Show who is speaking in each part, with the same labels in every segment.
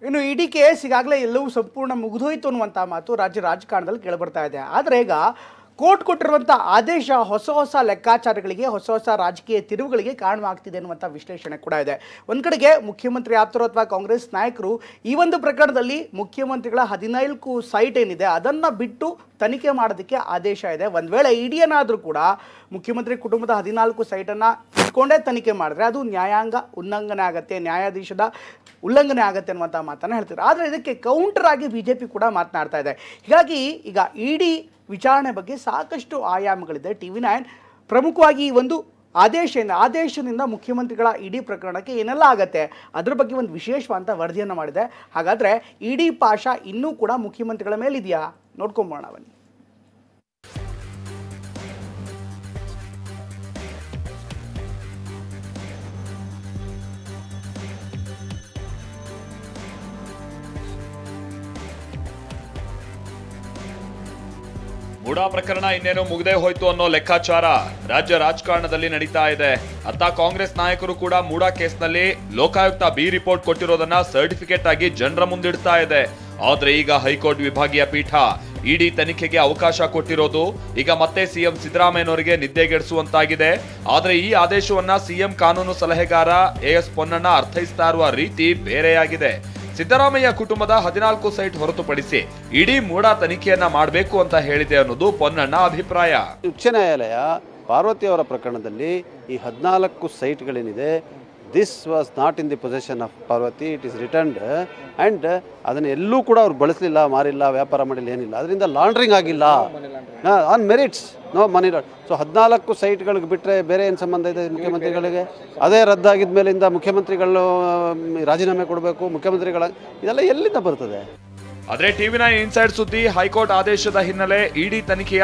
Speaker 1: ಇನ್ನು ಇಡಿ ಕೇಸ್ ಈಗಾಗಲೇ ಎಲ್ಲವೂ ಸಂಪೂರ್ಣ ಮುಗಿದೋಯ್ತು ಅನ್ನುವಂಥ ಮಾತು ರಾಜ್ಯ ರಾಜಕಾರಣದಲ್ಲಿ ಕೇಳಿಬರ್ತಾ ಇದೆ. ಆದರೆ ಈಗ ಕೋರ್ಟ್ ಕೊಟ್ಟಿರುವಂಥ ಆದೇಶ ಹೊಸ ಹೊಸ ಲೆಕ್ಕಾಚಾರಗಳಿಗೆ, ಹೊಸ ಹೊಸ ರಾಜಕೀಯ ತಿರುವುಗಳಿಗೆ ಕಾರಣವಾಗ್ತಿದೆ ಅನ್ನುವಂಥ ವಿಶ್ಲೇಷಣೆ ಕೂಡ ಇದೆ. ಒಂದು ಕಡೆಗೆ ಮುಖ್ಯಮಂತ್ರಿ ಆಪ್ತರು ಅಥವಾ ಕಾಂಗ್ರೆಸ್ ನಾಯಕರು ಈ ಒಂದು ಪ್ರಕರಣದಲ್ಲಿ ಮುಖ್ಯಮಂತ್ರಿಗಳ 14 ಸೈಟ್ ಏನಿದೆ ಅದನ್ನು ಬಿಟ್ಟು ತನಿಖೆ ಮಾಡೋದಕ್ಕೆ ಆದೇಶ ಇದೆ. ಒಂದು ವೇಳೆ ಇಡಿ ಏನಾದರೂ ಕೂಡ ಮುಖ್ಯಮಂತ್ರಿ ಕುಟುಂಬದ 14 ಸೈಟನ್ನು ಇಟ್ಕೊಂಡೇ ತನಿಖೆ ಮಾಡಿದ್ರೆ ಅದು ನ್ಯಾಯಾಂಗ ಉಲ್ಲಂಘನೆ ಆಗುತ್ತೆ, ನ್ಯಾಯಾಧೀಶದ ಉಲ್ಲಂಘನೆ ಆಗುತ್ತೆ ಅನ್ನುವಂಥ ಮಾತನ್ನು ಹೇಳ್ತಾರೆ. ಆದರೆ ಇದಕ್ಕೆ ಕೌಂಟರ್ ಆಗಿ BJP ಕೂಡ ಮಾತನಾಡ್ತಾ ಇದೆ. ಹೀಗಾಗಿ ಈಗ ಇಡಿ ವಿಚಾರಣೆ ಬಗ್ಗೆ ಸಾಕಷ್ಟು ಆಯಾಮಗಳಿದೆ. TV9 ಪ್ರಮುಖವಾಗಿ ಈ ಒಂದು ಆದೇಶದಿಂದ ಮುಖ್ಯಮಂತ್ರಿಗಳ ಇಡಿ ಪ್ರಕರಣಕ್ಕೆ ಏನೆಲ್ಲ ಆಗುತ್ತೆ ಅದ್ರ ಬಗ್ಗೆ ಒಂದು ವಿಶೇಷವಾದ ವರದಿಯನ್ನು ಮಾಡಿದೆ. ಹಾಗಾದರೆ ಇಡಿ ಪಾಶ ಇನ್ನೂ ಕೂಡ ಮುಖ್ಯಮಂತ್ರಿಗಳ ಮೇಲಿದೆಯಾ ನೋಡ್ಕೊಂಬೋಣ ಬನ್ನಿ.
Speaker 2: ಮೂಡಾ ಪ್ರಕರಣ ಇನ್ನೇನು ಮುಗದೆ ಹೋಯ್ತು ಅನ್ನೋ ಲೆಕ್ಕಾಚಾರ ರಾಜ್ಯ ರಾಜಕಾರಣದಲ್ಲಿ ನಡೀತಾ ಇದೆ. ಅತ್ತ ಕಾಂಗ್ರೆಸ್ ನಾಯಕರು ಕೂಡ ಮೂಡಾ ಕೇಸ್ನಲ್ಲಿ ಲೋಕಾಯುಕ್ತ ಬಿ ರಿಪೋರ್ಟ್ ಕೊಟ್ಟಿರೋದನ್ನ ಸರ್ಟಿಫಿಕೇಟ್ ಆಗಿ ಜನರ ಮುಂದಿಡ್ತಾ ಇದೆ. ಆದ್ರೆ ಈಗ ಹೈಕೋರ್ಟ್ ವಿಭಾಗೀಯ ಪೀಠ ಇಡಿ ತನಿಖೆಗೆ ಅವಕಾಶ ಕೊಟ್ಟಿರೋದು ಈಗ ಮತ್ತೆ ಸಿಎಂ ಸಿದ್ದರಾಮಯ್ಯನವರಿಗೆ ನಿದ್ದೆಗೆಡಿಸುವಂತಾಗಿದೆ. ಆದ್ರೆ ಈ ಆದೇಶವನ್ನ ಸಿಎಂ ಕಾನೂನು ಸಲಹೆಗಾರ AS ಪೊನ್ನಣ್ಣ ಅರ್ಥೈಸ್ತಾ ಇರುವ ರೀತಿ ಬೇರೆಯಾಗಿದೆ. ಸಿದ್ದರಾಮಯ್ಯ ಕುಟುಂಬದ 14 ಸೈಟ್ ಹೊರತುಪಡಿಸಿ ಇಡೀ ಮೂಡಾ ತನಿಖೆಯನ್ನ ಮಾಡಬೇಕು ಅಂತ ಹೇಳಿದೆ ಅನ್ನೋದು ಪೊನ್ನಣ್ಣ ಅಭಿಪ್ರಾಯ.
Speaker 3: ಉಚ್ಚ ನ್ಯಾಯಾಲಯ ಪಾರ್ವತಿ ಅವರ ಪ್ರಕರಣದಲ್ಲಿ ಈ 14 ಸೈಟ್ಗಳೇನಿದೆ, this was not in the possession of Parvati, it is returned and ಅದನ್ನು ಎಲ್ಲೂ ಕೂಡ ಅವ್ರು ಬಳಸಲಿಲ್ಲ, ಮಾರಿಲ್ಲ, ವ್ಯಾಪಾರ ಮಾಡಿಲ್ಲ, ಏನಿಲ್ಲ. ಅದರಿಂದ ಲಾಂಡ್ರಿಂಗ್ ಆಗಿಲ್ಲ on merits, no money laundered. So 14 ಸೈಟ್ಗಳಿಗೆ ಬಿಟ್ಟರೆ ಬೇರೆ ಏನು ಸಂಬಂಧ ಇದೆ ಮುಖ್ಯಮಂತ್ರಿಗಳಿಗೆ? ಅದೇ ರದ್ದಾಗಿದ್ದ ಮೇಲಿಂದ ಮುಖ್ಯಮಂತ್ರಿಗಳು ರಾಜೀನಾಮೆ ಕೊಡಬೇಕು, ಮುಖ್ಯಮಂತ್ರಿಗಳ ಇದೆಲ್ಲ ಎಲ್ಲಿಂದ ಬರ್ತದೆ?
Speaker 2: ಆದ್ರೆ TV9 ಇನ್ಸೈಡ್ ಸುದ್ದಿ ಹೈಕೋರ್ಟ್ ಆದೇಶದ ಹಿನ್ನೆಲೆ ಇಡಿ ತನಿಖೆಯ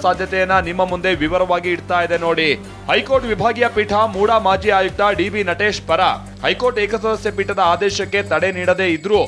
Speaker 2: ಸಾಧ್ಯತೆಯನ್ನ ನಿಮ್ಮ ಮುಂದೆ ವಿವರವಾಗಿ ಇಡ್ತಾ ಇದೆ ನೋಡಿ. ಹೈಕೋರ್ಟ್ ವಿಭಾಗೀಯ ಪೀಠ ಮೂಡಾ ಮಾಜಿ ಆಯುಕ್ತ DB ನಟೇಶ್ ಪರ ಹೈಕೋರ್ಟ್ ಏಕಸದಸ್ಯ ಪೀಠದ ಆದೇಶಕ್ಕೆ ತಡೆ ನೀಡದೇ ಇದ್ರೂ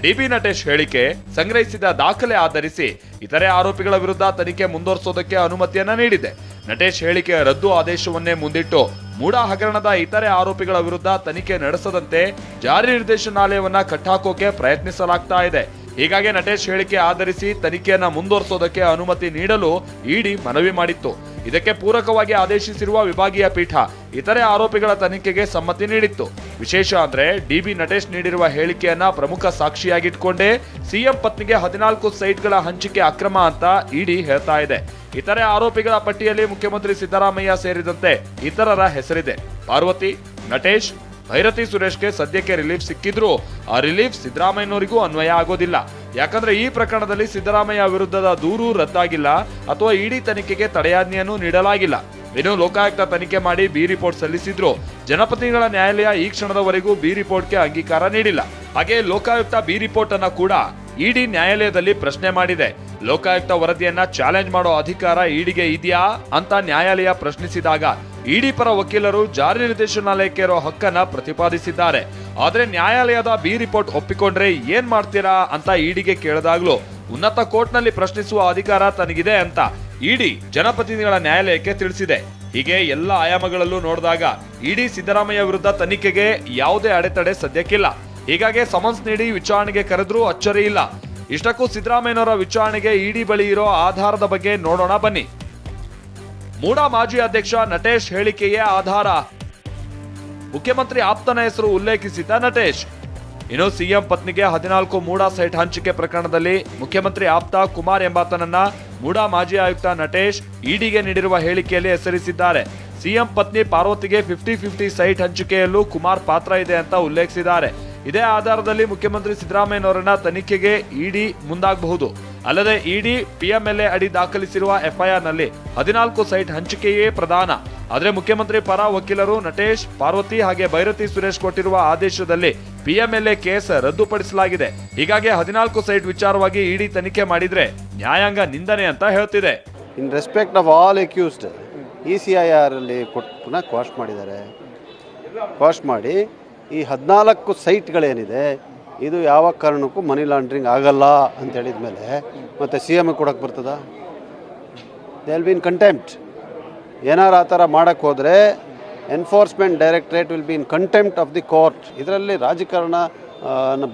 Speaker 2: DB ನಟೇಶ್ ಹೇಳಿಕೆ ಸಂಗ್ರಹಿಸಿದ ದಾಖಲೆ ಆಧರಿಸಿ ಇತರೆ ಆರೋಪಿಗಳ ವಿರುದ್ಧ ತನಿಖೆ ಮುಂದುವರಿಸೋದಕ್ಕೆ ಅನುಮತಿಯನ್ನ ನೀಡಿದೆ. ನಟೇಶ್ ಹೇಳಿಕೆಯ ರದ್ದು ಆದೇಶವನ್ನೇ ಮುಂದಿಟ್ಟು ಮೂಡಾ ಹಗರಣದ ಇತರೆ ಆರೋಪಿಗಳ ವಿರುದ್ಧ ತನಿಖೆ ನಡೆಸದಂತೆ ಜಾರಿ ನಿರ್ದೇಶನಾಲಯವನ್ನ ಕಟ್ಟಾಕೋಕೆ ಪ್ರಯತ್ನಿಸಲಾಗ್ತಾ ಇದೆ. ಹೀಗಾಗಿ ನಟೇಶ್ ಹೇಳಿಕೆ ಆಧರಿಸಿ ತನಿಖೆಯನ್ನ ಮುಂದುವರಿಸೋದಕ್ಕೆ ಅನುಮತಿ ನೀಡಲು ಇಡಿ ಮನವಿ ಮಾಡಿತ್ತು. ಇದಕ್ಕೆ ಪೂರಕವಾಗಿ ಆದೇಶಿಸಿರುವ ವಿಭಾಗೀಯ ಪೀಠ ಇತರೆ ಆರೋಪಿಗಳ ತನಿಖೆಗೆ ಸಮ್ಮತಿ ನೀಡಿತ್ತು. ವಿಶೇಷ ಅಂದ್ರೆ DB ನಟೇಶ್ ನೀಡಿರುವ ಹೇಳಿಕೆಯನ್ನ ಪ್ರಮುಖ ಸಾಕ್ಷಿಯಾಗಿಟ್ಕೊಂಡೇ ಸಿಎಂ ಪತ್ನಿಗೆ 14 ಸೈಟ್ಗಳ ಹಂಚಿಕೆ ಅಕ್ರಮ ಅಂತ ಇಡಿ ಹೇಳ್ತಾ ಇದೆ. ಇತರೆ ಆರೋಪಿಗಳ ಪಟ್ಟಿಯಲ್ಲಿ ಮುಖ್ಯಮಂತ್ರಿ ಸಿದ್ದರಾಮಯ್ಯ ಸೇರಿದಂತೆ ಇತರರ ಹೆಸರಿದೆ. ಪಾರ್ವತಿ, ನಟೇಶ್, ಭೈರತಿ ಸುರೇಶ್ಗೆ ಸದ್ಯಕ್ಕೆ ರಿಲೀಫ್ ಸಿಕ್ಕಿದ್ರು ಆ ರಿಲೀಫ್ ಸಿದ್ದರಾಮಯ್ಯನವರಿಗೂ ಅನ್ವಯ ಆಗೋದಿಲ್ಲ. ಯಾಕಂದ್ರೆ ಈ ಪ್ರಕರಣದಲ್ಲಿ ಸಿದ್ದರಾಮಯ್ಯ ವಿರುದ್ಧದ ದೂರು ರದ್ದಾಗಿಲ್ಲ ಅಥವಾ ಇಡಿ ತನಿಖೆಗೆ ತಡೆಯಾಜ್ಞೆಯನ್ನು ನೀಡಲಾಗಿಲ್ಲ. ಇನ್ನು ಲೋಕಾಯುಕ್ತ ತನಿಖೆ ಮಾಡಿ ಬಿ ರಿಪೋರ್ಟ್ ಸಲ್ಲಿಸಿದ್ರು ಜನಪ್ರತಿನಿಧಿಗಳ ನ್ಯಾಯಾಲಯ ಈ ಕ್ಷಣದವರೆಗೂ ಬಿ ರಿಪೋರ್ಟ್ಗೆ ಅಂಗೀಕಾರ ನೀಡಿಲ್ಲ. ಹಾಗೆ ಲೋಕಾಯುಕ್ತ ಬಿ ರಿಪೋರ್ಟ್ ಅನ್ನ ಕೂಡ ಇಡಿ ನ್ಯಾಯಾಲಯದಲ್ಲಿ ಪ್ರಶ್ನೆ ಮಾಡಿದೆ. ಲೋಕಾಯುಕ್ತ ವರದಿಯನ್ನ ಚಾಲೆಂಜ್ ಮಾಡೋ ಅಧಿಕಾರ ಇಡಿಗೆ ಇದೆಯಾ ಅಂತ ನ್ಯಾಯಾಲಯ ಪ್ರಶ್ನಿಸಿದಾಗ ಇಡಿ ಪರ ವಕೀಲರು ಜಾರಿ ನಿರ್ದೇಶನಾಲಯಕ್ಕೆ ಇರೋ ಹಕ್ಕನ್ನ ಪ್ರತಿಪಾದಿಸಿದ್ದಾರೆ. ಆದ್ರೆ ನ್ಯಾಯಾಲಯದ ಬಿ ರಿಪೋರ್ಟ್ ಒಪ್ಪಿಕೊಂಡ್ರೆ ಏನ್ ಮಾಡ್ತೀರಾ ಅಂತ ಇಡಿಗೆ ಕೇಳಿದಾಗ್ಲೂ ಉನ್ನತ ಕೋರ್ಟ್ನಲ್ಲಿ ಪ್ರಶ್ನಿಸುವ ಅಧಿಕಾರ ತನಗಿದೆ ಅಂತ ಇಡಿ ಜನಪ್ರತಿನಿಧಿಗಳ ನ್ಯಾಯಾಲಯಕ್ಕೆ ತಿಳಿಸಿದೆ. ಹೀಗೆ ಎಲ್ಲ ಆಯಾಮಗಳಲ್ಲೂ ನೋಡಿದಾಗ ಇಡಿ ಸಿದ್ದರಾಮಯ್ಯ ವಿರುದ್ಧ ತನಿಖೆಗೆ ಯಾವುದೇ ಅಡೆತಡೆ ಸದ್ಯಕ್ಕಿಲ್ಲ. ಹೀಗಾಗಿ ಸಮನ್ಸ್ ನೀಡಿ ವಿಚಾರಣೆಗೆ ಕರೆದ್ರೂ ಅಚ್ಚರಿ ಇಲ್ಲ. ಇಷ್ಟಕ್ಕೂ ಸಿದ್ದರಾಮಯ್ಯನವರ ವಿಚಾರಣೆಗೆ ಇಡಿ ಬಳಿ ಇರೋ ಆಧಾರದ ಬಗ್ಗೆ ನೋಡೋಣ ಬನ್ನಿ. ಮೂಡಾ ಮಾಜಿ ಅಧ್ಯಕ್ಷ ನಟೇಶ್ ಹೇಳಿಕೆಯೇ ಆಧಾರ. ಮುಖ್ಯಮಂತ್ರಿ ಆಪ್ತನ ಹೆಸರು ಉಲ್ಲೇಖಿಸಿದ ನಟೇಶ್. ಇನ್ನು ಸಿಎಂ ಪತ್ನಿಗೆ 14 ಮೂಡಾ ಸೈಟ್ ಹಂಚಿಕೆ ಪ್ರಕರಣದಲ್ಲಿ ಮುಖ್ಯಮಂತ್ರಿ ಆಪ್ತ ಕುಮಾರ್ ಎಂಬಾತನನ್ನ ಮೂಡಾ ಮಾಜಿ ಆಯುಕ್ತ ನಟೇಶ್ ಇಡಿಗೆ ನೀಡಿರುವ ಹೇಳಿಕೆಯಲ್ಲಿ ಹೆಸರಿಸಿದ್ದಾರೆ. ಸಿಎಂ ಪತ್ನಿ ಪಾರ್ವತಿಗೆ 50-50 ಸೈಟ್ ಹಂಚಿಕೆಯಲ್ಲೂ ಕುಮಾರ್ ಪಾತ್ರ ಇದೆ ಅಂತ ಉಲ್ಲೇಖಿಸಿದ್ದಾರೆ. ಇದೇ ಆಧಾರದಲ್ಲಿ ಮುಖ್ಯಮಂತ್ರಿ ಸಿದ್ದರಾಮಯ್ಯನವರನ್ನ ತನಿಖೆಗೆ ಇಡಿ ಮುಂದಾಗಬಹುದು. ಅಲ್ಲದೆ ಇಡಿ PMLA ಅಡಿ ದಾಖಲಿಸಿರುವ FIR ನಲ್ಲಿ 14 ಸೈಟ್ ಹಂಚಿಕೆಯೇ ಪ್ರಧಾನ. ಆದರೆ ಮುಖ್ಯಮಂತ್ರಿ ಪರ ವಕೀಲರು ನಟೇಶ್, ಪಾರ್ವತಿ ಹಾಗೆ ಭೈರತಿ ಸುರೇಶ್ ಕೊಟ್ಟಿರುವ ಆದೇಶದಲ್ಲಿ PMLA ಕೇಸ್ ರದ್ದುಪಡಿಸಲಾಗಿದೆ. ಹೀಗಾಗಿ 14 ಸೈಟ್ ವಿಚಾರವಾಗಿ ಇಡಿ ತನಿಖೆ ಮಾಡಿದ್ರೆ ನ್ಯಾಯಾಂಗ ನಿಂದನೆ ಅಂತ ಹೇಳ್ತಿದೆ.
Speaker 3: In respect of all accused ECIR ಅಲ್ಲಿ ಪುನಃ ಕ್ವಾಶ್ ಮಾಡಿದ್ದಾರೆ. ಕ್ವಾಶ್ ಮಾಡಿ ಈ 14 ಸೈಟ್ಗಳೇನಿದೆ ಇದು ಯಾವ ಕಾರಣಕ್ಕೂ ಮನಿ ಲಾಂಡ್ರಿಂಗ್ ಆಗಲ್ಲ ಅಂತ ಹೇಳಿದ ಮೇಲೆ ಮತ್ತು CM ಕೊಡೋಕ್ಕೆ ಬರ್ತದ? They will be in contempt. ಏನಾರು ಆ ಥರ ಮಾಡೋಕ್ಕೆ ಹೋದರೆ enforcement directorate will be in contempt of the court. ಇದರಲ್ಲಿ ರಾಜಕಾರಣ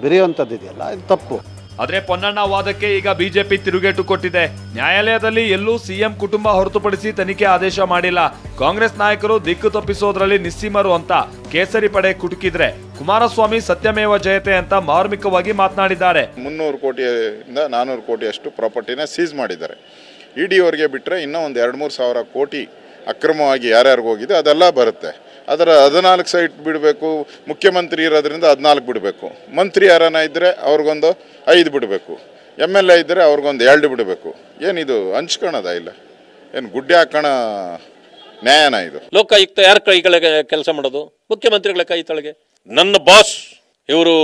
Speaker 3: ಬೆರೆಯುವಂಥದ್ದು ಇದೆಯಲ್ಲ ಇದು ತಪ್ಪು.
Speaker 2: ಆದ್ರೆ ಪೊನ್ನಣ್ಣ ವಾದಕ್ಕೆ ಈಗ ಬಿಜೆಪಿ ತಿರುಗೇಟು ಕೊಟ್ಟಿದೆ. ನ್ಯಾಯಾಲಯದಲ್ಲಿ ಎಲ್ಲೂ ಸಿಎಂ ಕುಟುಂಬ ಹೊರತುಪಡಿಸಿ ತನಿಖೆ ಆದೇಶ ಮಾಡಿಲ್ಲ. ಕಾಂಗ್ರೆಸ್ ನಾಯಕರು ದಿಕ್ಕು ತಪ್ಪಿಸೋದ್ರಲ್ಲಿ ನಿಸ್ಸೀಮರು ಅಂತ ಕೇಸರಿ ಪಡೆ ಕುಟುಕಿದ್ರೆ, ಕುಮಾರಸ್ವಾಮಿ ಸತ್ಯಮೇವ ಜಯತೆ ಅಂತ ಮಾರ್ಮಿಕವಾಗಿ ಮಾತನಾಡಿದ್ದಾರೆ.
Speaker 4: 300 ಕೋಟಿಯಿಂದ 400 ಕೋಟಿಯಷ್ಟು ಪ್ರಾಪರ್ಟಿನ ಸೀಸ್ ಮಾಡಿದ್ದಾರೆ. ಇಡಿ ಅವರಿಗೆ ಬಿಟ್ಟರೆ ಇನ್ನೂ ಒಂದು 2-3 ಸಾವಿರ ಕೋಟಿ ಅಕ್ರಮವಾಗಿ ಯಾರ್ಯಾರಿಗೂ ಹೋಗಿದೆ ಅದೆಲ್ಲ ಬರುತ್ತೆ. ಅದರ 14 ಸೈಟ್ ಬಿಡಬೇಕು. ಮುಖ್ಯಮಂತ್ರಿ ಇರೋದ್ರಿಂದ 14 ಬಿಡಬೇಕು. ಮಂತ್ರಿ ಯಾರನ್ನ ಇದ್ದರೆ ಅವ್ರಿಗೊಂದು 5 ಬಿಡಬೇಕು. MLA ಇದ್ದರೆ ಅವ್ರಿಗೊಂದು 2 ಬಿಡಬೇಕು. ಏನಿದು ಹಂಚ್ಕೊಳೋದ? ಇಲ್ಲ ಏನು ಗುಡ್ಡೆ ಹಾಕೋಣ ನ್ಯಾಯನ ಇದು?
Speaker 5: ಲೋಕಾಯುಕ್ತ ಯಾರ ಕೈಗಳಿಗೆ ಕೆಲಸ ಮಾಡೋದು? ಮುಖ್ಯಮಂತ್ರಿಗಳ ಕೈ ತಳಗೆ. ನನ್ನ ಬಾಸ್ ಇವರು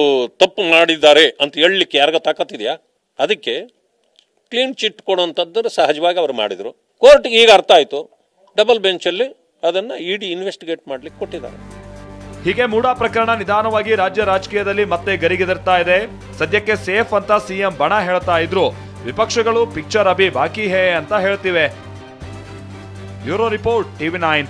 Speaker 5: ತಪ್ಪು ಮಾಡಿದ್ದಾರೆ ಅಂತ ಹೇಳಲಿಕ್ಕೆ ಯಾರಿಗ ತಾಕತ್ತಿದೆಯಾ? ಅದಕ್ಕೆ ಕ್ಲೀನ್ ಚಿಟ್ ಕೊಡುವಂಥದ್ದು ಸಹಜವಾಗಿ ಅವರು ಮಾಡಿದರು. ಕೋರ್ಟ್ಗೆ ಈಗ ಅರ್ಥ ಆಯಿತು. ಡಬಲ್ ಬೆಂಚಲ್ಲಿ ಅದನ್ನು ಇಡಿ ಇನ್ವೆಸ್ಟಿಗೇಟ್ ಮಾಡ್ಲಿಕ್ಕೆ ಕೊಟ್ಟಿದ್ದಾರೆ.
Speaker 2: ಹೀಗೆ ಮೂಡಾ ಪ್ರಕರಣ ನಿಧಾನವಾಗಿ ರಾಜ್ಯ ರಾಜಕೀಯದಲ್ಲಿ ಮತ್ತೆ ಗರಿಗೆದರ್ತಾ ಇದೆ. ಸದ್ಯಕ್ಕೆ ಸೇಫ್ ಅಂತ ಸಿಎಂ ಬಣ ಹೇಳ್ತಾ ಇದ್ರು, ವಿಪಕ್ಷಗಳು ಪಿಕ್ಚರ್ ಅಭಿ ಬಾಕಿ ಹೇ ಅಂತ ಹೇಳ್ತಿವೆ. Bureau report, TV9.